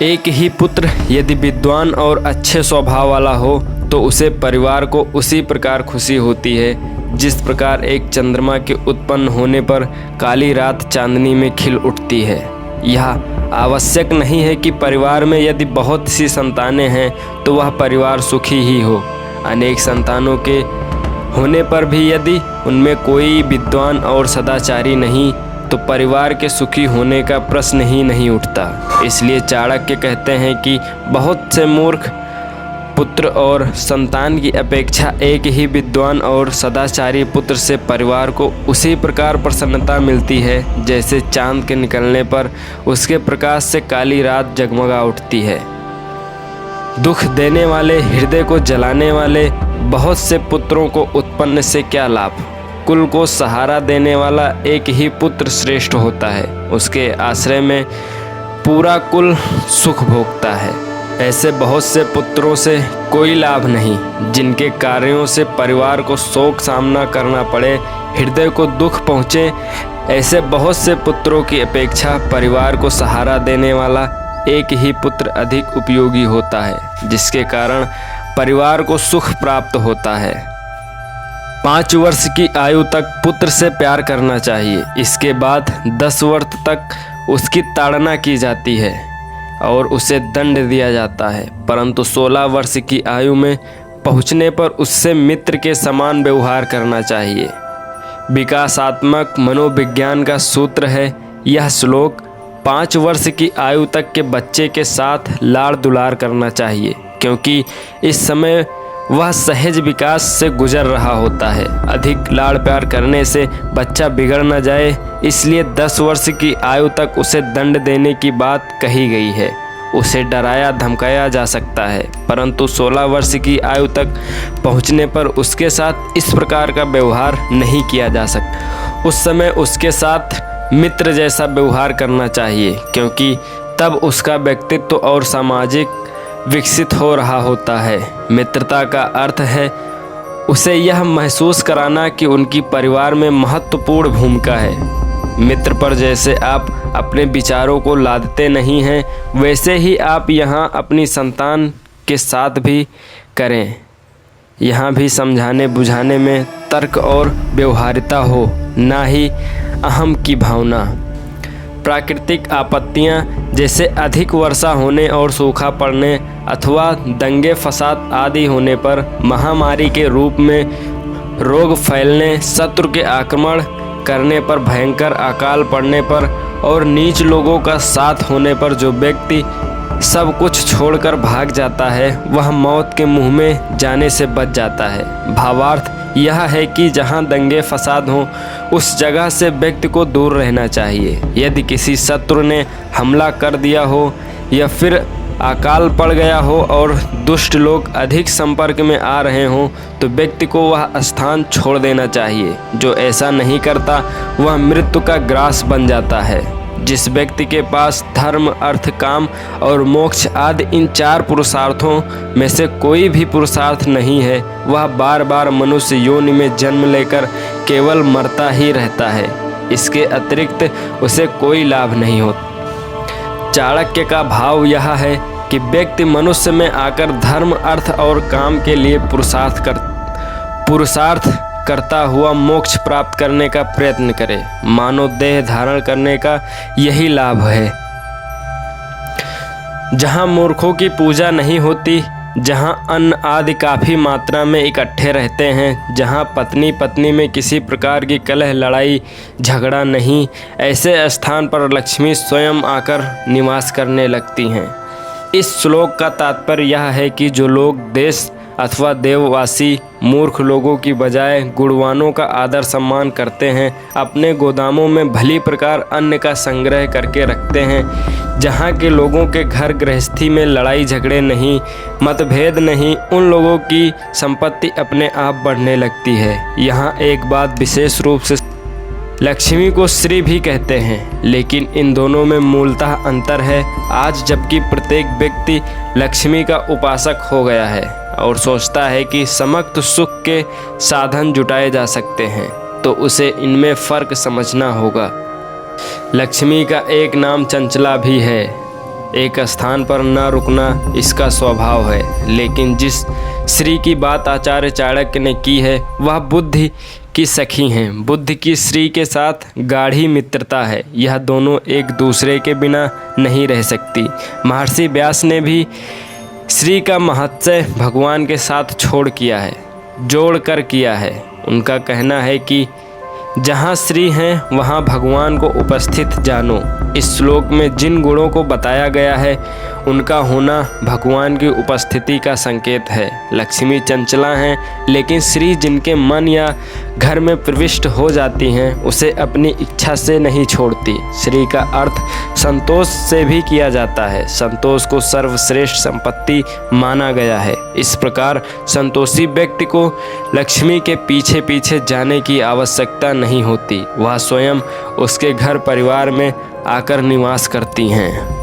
एक ही पुत्र यदि विद्वान और अच्छे स्वभाव वाला हो तो उसे परिवार को उसी प्रकार खुशी होती है जिस प्रकार एक चंद्रमा के उत्पन्न होने पर काली रात चांदनी में खिल उठती है। यह आवश्यक नहीं है कि परिवार में यदि बहुत सी संतानें हैं तो वह परिवार सुखी ही हो। अनेक संतानों के होने पर भी यदि उनमें कोई विद्वान और सदाचारी नहीं तो परिवार के सुखी होने का प्रश्न ही नहीं उठता। इसलिए चाणक्य कहते हैं कि बहुत से मूर्ख पुत्र और संतान की अपेक्षा एक ही विद्वान और सदाचारी पुत्र से परिवार को उसी प्रकार प्रसन्नता मिलती है जैसे चांद के निकलने पर उसके प्रकाश से काली रात जगमगा उठती है। दुख देने वाले, हृदय को जलाने वाले बहुत से पुत्रों को उत्पन्न से क्या लाभ। कुल को सहारा देने वाला एक ही पुत्र श्रेष्ठ होता है, उसके आश्रय में पूरा कुल सुख भोगता है। ऐसे बहुत से पुत्रों से कोई लाभ नहीं जिनके कार्यों से परिवार को शोक सामना करना पड़े, हृदय को दुख पहुँचे। ऐसे बहुत से पुत्रों की अपेक्षा परिवार को सहारा देने वाला एक ही पुत्र अधिक उपयोगी होता है जिसके कारण परिवार को सुख प्राप्त होता है। 5 वर्ष की आयु तक पुत्र से प्यार करना चाहिए। इसके बाद 10 वर्ष तक उसकी ताड़ना की जाती है और उसे दंड दिया जाता है, परंतु 16 वर्ष की आयु में पहुंचने पर उससे मित्र के समान व्यवहार करना चाहिए। विकासात्मक मनोविज्ञान का सूत्र है यह श्लोक। 5 वर्ष की आयु तक के बच्चे के साथ लाड़ दुलार करना चाहिए क्योंकि इस समय वह सहज विकास से गुजर रहा होता है। अधिक लाड़ प्यार करने से बच्चा बिगड़ न जाए, इसलिए 10 वर्ष की आयु तक उसे दंड देने की बात कही गई है। उसे डराया धमकाया जा सकता है, परंतु 16 वर्ष की आयु तक पहुंचने पर उसके साथ इस प्रकार का व्यवहार नहीं किया जा सकता। उस समय उसके साथ मित्र जैसा व्यवहार करना चाहिए क्योंकि तब उसका व्यक्तित्व और सामाजिक विकसित हो रहा होता है। मित्रता का अर्थ है उसे यह महसूस कराना कि उनकी परिवार में महत्वपूर्ण भूमिका है। मित्र पर जैसे आप अपने विचारों को लादते नहीं हैं वैसे ही आप यहाँ अपनी संतान के साथ भी करें। यहाँ भी समझाने बुझाने में तर्क और व्यवहारिता हो, ना ही अहम की भावना। प्राकृतिक आपत्तियाँ जैसे अधिक वर्षा होने और सूखा पड़ने अथवा दंगे फसाद आदि होने पर, महामारी के रूप में रोग फैलने, शत्रु के आक्रमण करने पर, भयंकर अकाल पड़ने पर और नीच लोगों का साथ होने पर जो व्यक्ति सब कुछ छोड़कर भाग जाता है वह मौत के मुंह में जाने से बच जाता है। भावार्थ यह है कि जहाँ दंगे फसाद हों उस जगह से व्यक्ति को दूर रहना चाहिए। यदि किसी शत्रु ने हमला कर दिया हो या फिर अकाल पड़ गया हो और दुष्ट लोग अधिक संपर्क में आ रहे हों तो व्यक्ति को वह स्थान छोड़ देना चाहिए। जो ऐसा नहीं करता वह मृत्यु का ग्रास बन जाता है। जिस व्यक्ति के पास धर्म, अर्थ, काम और मोक्ष आदि इन 4 पुरुषार्थों में से कोई भी पुरुषार्थ नहीं है वह बार बार मनुष्य योनि में जन्म लेकर केवल मरता ही रहता है। इसके अतिरिक्त उसे कोई लाभ नहीं होता। चाणक्य का भाव यह है कि व्यक्ति मनुष्य में आकर धर्म, अर्थ और काम के लिए पुरुषार्थ करता हुआ मोक्ष प्राप्त करने का प्रयत्न करे। मानव देह धारण करने का यही लाभ है। जहाँ मूर्खों की पूजा नहीं होती, जहाँ अन्न आदि काफ़ी मात्रा में इकट्ठे रहते हैं, जहाँ पत्नी पत्नी में किसी प्रकार की कलह लड़ाई झगड़ा नहीं, ऐसे स्थान पर लक्ष्मी स्वयं आकर निवास करने लगती हैं। इस श्लोक का तात्पर्य यह है कि जो लोग देश अथवा देववासी मूर्ख लोगों की बजाय गुणवानों का आदर सम्मान करते हैं, अपने गोदामों में भली प्रकार अन्न का संग्रह करके रखते हैं, जहाँ के लोगों के घर गृहस्थी में लड़ाई झगड़े नहीं, मतभेद नहीं, उन लोगों की संपत्ति अपने आप बढ़ने लगती है। यहाँ एक बात विशेष रूप से लक्ष्मी को श्री भी कहते हैं, लेकिन इन दोनों में मूलतः अंतर है। आज जबकि प्रत्येक व्यक्ति लक्ष्मी का उपासक हो गया है और सोचता है कि समस्त सुख के साधन जुटाए जा सकते हैं, तो उसे इनमें फ़र्क समझना होगा। लक्ष्मी का एक नाम चंचला भी है। एक स्थान पर न रुकना इसका स्वभाव है। लेकिन जिस श्री की बात आचार्य चाणक्य ने की है वह बुद्धि की सखी हैं। बुद्धि की श्री के साथ गाढ़ी मित्रता है। यह दोनों एक दूसरे के बिना नहीं रह सकती। महर्षि व्यास ने भी श्री का महत्व भगवान के साथ जोड़ कर किया है। उनका कहना है कि जहाँ श्री हैं वहाँ भगवान को उपस्थित जानो। इस श्लोक में जिन गुणों को बताया गया है उनका होना भगवान की उपस्थिति का संकेत है। लक्ष्मी चंचला हैं, लेकिन श्री जिनके मन या घर में प्रविष्ट हो जाती हैं उसे अपनी इच्छा से नहीं छोड़ती। श्री का अर्थ संतोष से भी किया जाता है। संतोष को सर्वश्रेष्ठ संपत्ति माना गया है। इस प्रकार संतोषी व्यक्ति को लक्ष्मी के पीछे पीछे जाने की आवश्यकता नहीं होती। वह स्वयं उसके घर परिवार में आकर निवास करती हैं।